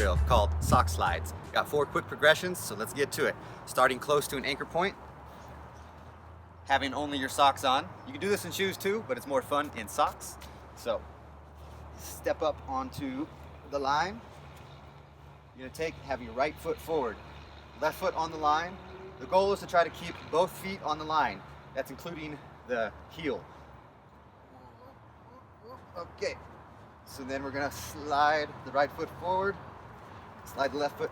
drill called sock slides. Got 4 quick progressions, so let's get to it. Starting close to an anchor point, having only your socks on. You can do this in shoes too, but it's more fun in socks. So step up onto the line. You're gonna have your right foot forward, left foot on the line. The goal is to try to keep both feet on the line. That's including the heel. Okay, so then we're gonna slide the right foot forward, slide the left foot,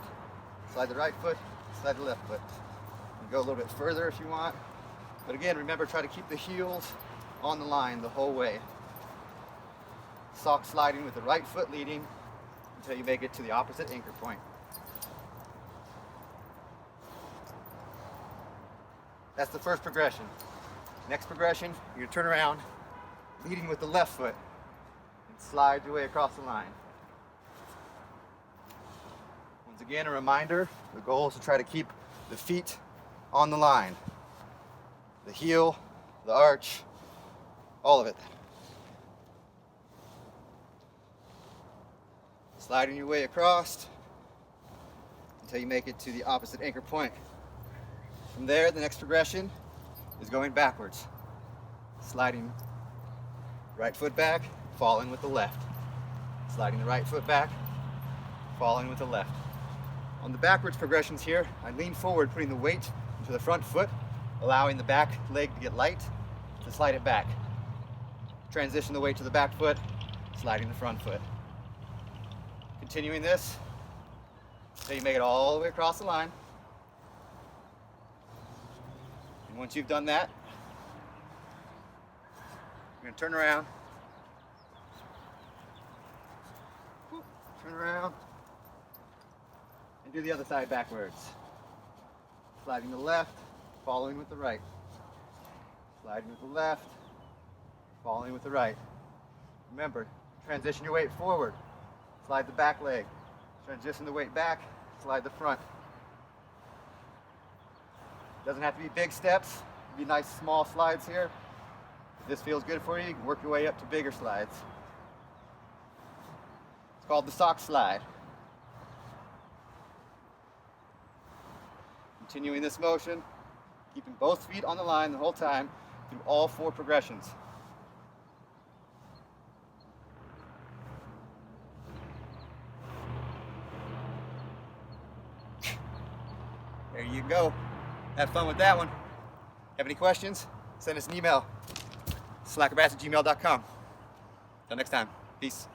slide the right foot, slide the left foot. You can go a little bit further if you want. But again, remember, try to keep the heels on the line the whole way. Sock sliding with the right foot leading until you make it to the opposite anchor point. That's the first progression. Next progression, you're gonna turn around, leading with the left foot, and slide your way across the line. Once again, a reminder, the goal is to try to keep the feet on the line. The heel, the arch, all of it. Sliding your way across until you make it to the opposite anchor point. From there, the next progression is going backwards. Sliding right foot back, falling with the left. Sliding the right foot back, falling with the left. On the backwards progressions here, I lean forward, putting the weight into the front foot, allowing the back leg to get light to slide it back. Transition the weight to the back foot, sliding the front foot. Continuing this until you make it all the way across the line. And once you've done that, you're going to turn around. Turn around and do the other side backwards. Sliding the left, following with the right. Sliding with the left, following with the right. Remember, transition your weight forward. Slide the back leg. Transition the weight back, slide the front. Doesn't have to be big steps. It can be nice small slides here. If this feels good for you, you can work your way up to bigger slides. It's called the sock slide. Continuing this motion, keeping both feet on the line the whole time through all 4 progressions. There you go. Have fun with that one. Have any questions? Send us an email. SLACKROBATS@gmail.com. Till next time. Peace.